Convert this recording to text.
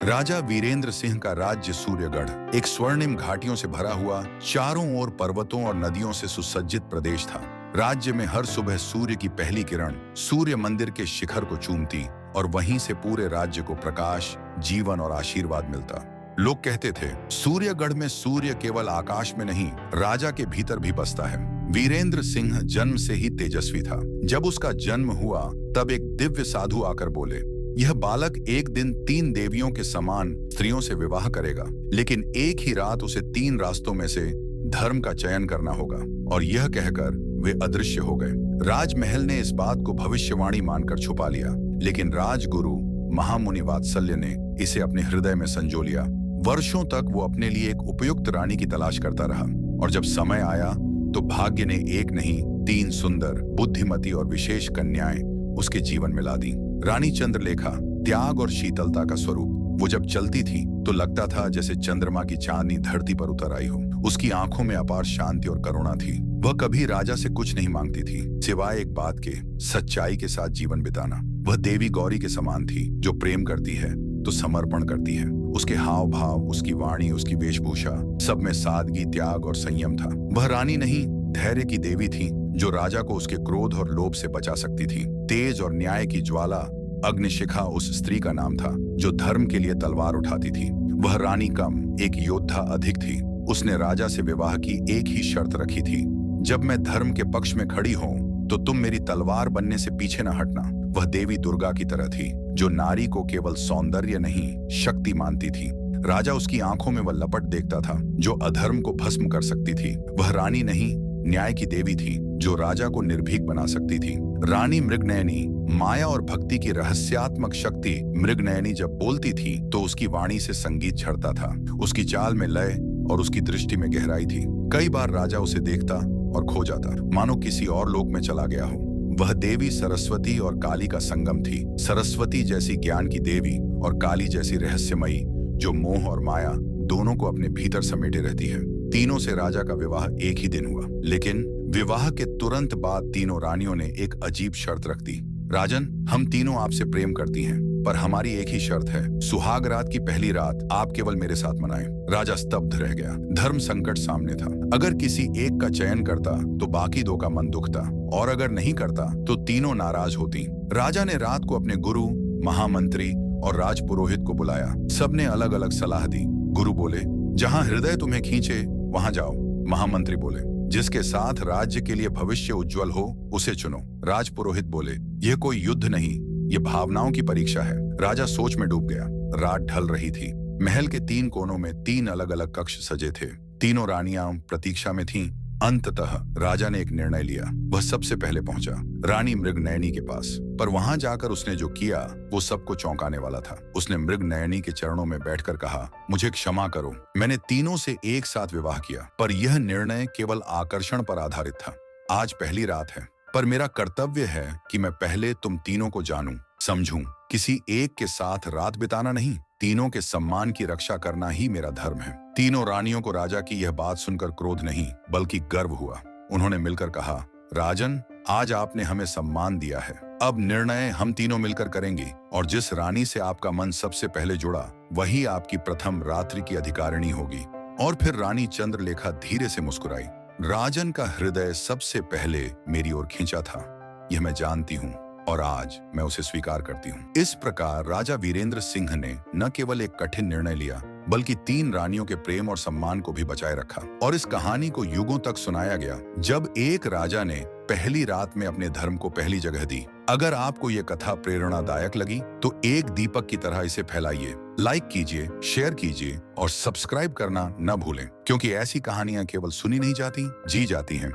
राजा वीरेंद्र सिंह का राज्य सूर्यगढ़ एक स्वर्णिम घाटियों से भरा हुआ, चारों ओर पर्वतों और नदियों से सुसज्जित प्रदेश था। राज्य में हर सुबह सूर्य की पहली किरण सूर्य मंदिर के शिखर को चूमती और वहीं से पूरे राज्य को प्रकाश, जीवन और आशीर्वाद मिलता। लोग कहते थे, सूर्यगढ़ में सूर्य केवल आकाश में नहीं, राजा के भीतर भी बसता है। वीरेंद्र सिंह जन्म से ही तेजस्वी था। जब उसका जन्म हुआ तब एक दिव्य साधु आकर बोले, यह बालक एक दिन 3 देवियों के समान स्त्रियों से विवाह करेगा, लेकिन एक ही रात उसे 3 रास्तों में से धर्म का चयन करना होगा। और यह कहकर वे अदृश्य हो गए। राजमहल ने इस बात को भविष्यवाणी मानकर छुपा लिया, लेकिन राजगुरु महामुनि वात्सल्य ने इसे अपने हृदय में संजो लिया। वर्षों तक वो अपने लिए एक उपयुक्त रानी की तलाश करता रहा, और जब समय आया तो भाग्य ने एक नहीं 3 सुंदर, बुद्धिमती और विशेष कन्याएं उसके जीवन में ला दी। रानी चंद्रलेखा त्याग और शीतलता का स्वरूप। वो जब चलती थी तो लगता था जैसे चंद्रमा की चांदनी धरती पर उतर आई हो। उसकी आंखों में अपार शांति और करुणा थी। वह कभी राजा से कुछ नहीं मांगती थी, सिवाय एक बात के, सच्चाई के साथ जीवन बिताना। वह देवी गौरी के समान थी, जो प्रेम करती है तो समर्पण करती है। उसके हाव भाव, उसकी वाणी, उसकी वेशभूषा, सब में सादगी, त्याग और संयम था। वह रानी नहीं, धैर्य की देवी थी, जो राजा को उसके क्रोध और लोभ से बचा सकती थी। तेज और न्याय की ज्वाला अग्निशिखा उस स्त्री का नाम था, जो धर्म के लिए तलवार उठाती थी। वह रानी कम, एक योद्धा अधिक थी। उसने राजा से विवाह की एक ही शर्त रखी थी, जब मैं धर्म के पक्ष में खड़ी हूं तो तुम मेरी तलवार बनने से पीछे न हटना। वह देवी दुर्गा की तरह थी, जो नारी को केवल सौंदर्य नहीं, शक्ति मानती थी। राजा उसकी आंखों में वह लपट देखता था जो अधर्म को भस्म कर सकती थी। वह रानी नहीं, न्याय की देवी थी, जो राजा को निर्भीक बना सकती थी। रानी मृगनयनी, माया और भक्ति की रहस्यात्मक शक्ति। मृगनयनी जब बोलती थी तो उसकी वाणी से संगीत झरता था। उसकी चाल में लय और उसकी दृष्टि में गहराई थी। कई बार राजा उसे देखता और खो जाता, मानो किसी और लोक में चला गया हो। वह देवी सरस्वती और काली का संगम थी। सरस्वती जैसी ज्ञान की देवी और काली जैसी रहस्यमयी, जो मोह और माया दोनों को अपने भीतर समेटे रहती है। तीनों से राजा का विवाह एक ही दिन हुआ, लेकिन विवाह के तुरंत बाद तीनों रानियों ने एक अजीब शर्त रख दी। राजन, हम तीनों आपसे प्रेम करती हैं, पर हमारी एक ही शर्त है, सुहाग रात की पहली रात आप केवल मेरे साथ मनाएं। राजा स्तब्ध रह गया। धर्म संकट सामने था। अगर किसी एक का चयन करता तो बाकी 2 का मन दुखता, और अगर नहीं करता तो तीनों नाराज होती। राजा ने रात को अपने गुरु, महामंत्री और राजपुरोहित को बुलाया। सबने अलग अलग सलाह दी। गुरु बोले, जहां हृदय तुम्हें खींचे वहां जाओ। महामंत्री बोले, जिसके साथ राज्य के लिए भविष्य उज्जवल हो उसे चुनो। राजपुरोहित बोले, यह कोई युद्ध नहीं, यह भावनाओं की परीक्षा है। राजा सोच में डूब गया। रात ढल रही थी। महल के 3 कोनों में 3 अलग अलग कक्ष सजे थे। तीनों रानियां प्रतीक्षा में थीं। अंततः राजा ने एक निर्णय लिया। वह सबसे पहले पहुंचा रानी मृगनयनी के पास, पर वहां जाकर उसने जो किया वो सबको चौंकाने वाला था। उसने मृगनयनी के चरणों में बैठकर कहा, मुझे क्षमा करो, मैंने तीनों से एक साथ विवाह किया, पर यह निर्णय केवल आकर्षण पर आधारित था। आज पहली रात है, पर मेरा कर्तव्य है कि मैं पहले तुम तीनों को जानूं, समझूं। किसी एक के साथ रात बिताना नहीं, तीनों के सम्मान की रक्षा करना ही मेरा धर्म है। तीनों रानियों को राजा की यह बात सुनकर क्रोध नहीं बल्कि गर्व हुआ। उन्होंने मिलकर कहा, राजन, आज आपने हमें सम्मान दिया है, अब निर्णय हम तीनों मिलकर करेंगे, और जिस रानी से आपका मन सबसे पहले जुड़ा वही आपकी प्रथम रात्रि की अधिकारिणी होगी। और फिर रानी चंद्रलेखा धीरे से मुस्कुराई। राजन का हृदय सबसे पहले मेरी ओर खींचा था, यह मैं जानती हूँ, और आज मैं उसे स्वीकार करती हूँ। इस प्रकार राजा वीरेंद्र सिंह ने न केवल एक कठिन निर्णय लिया, बल्कि 3 रानियों के प्रेम और सम्मान को भी बचाए रखा। और इस कहानी को युगों तक सुनाया गया, जब एक राजा ने पहली रात में अपने धर्म को पहली जगह दी। अगर आपको ये कथा प्रेरणादायक लगी तो एक दीपक की तरह इसे फैलाइए, लाइक कीजिए, शेयर कीजिए और सब्सक्राइब करना न भूलें, क्योंकि ऐसी कहानियां केवल सुनी नहीं जाती, जी जाती हैं।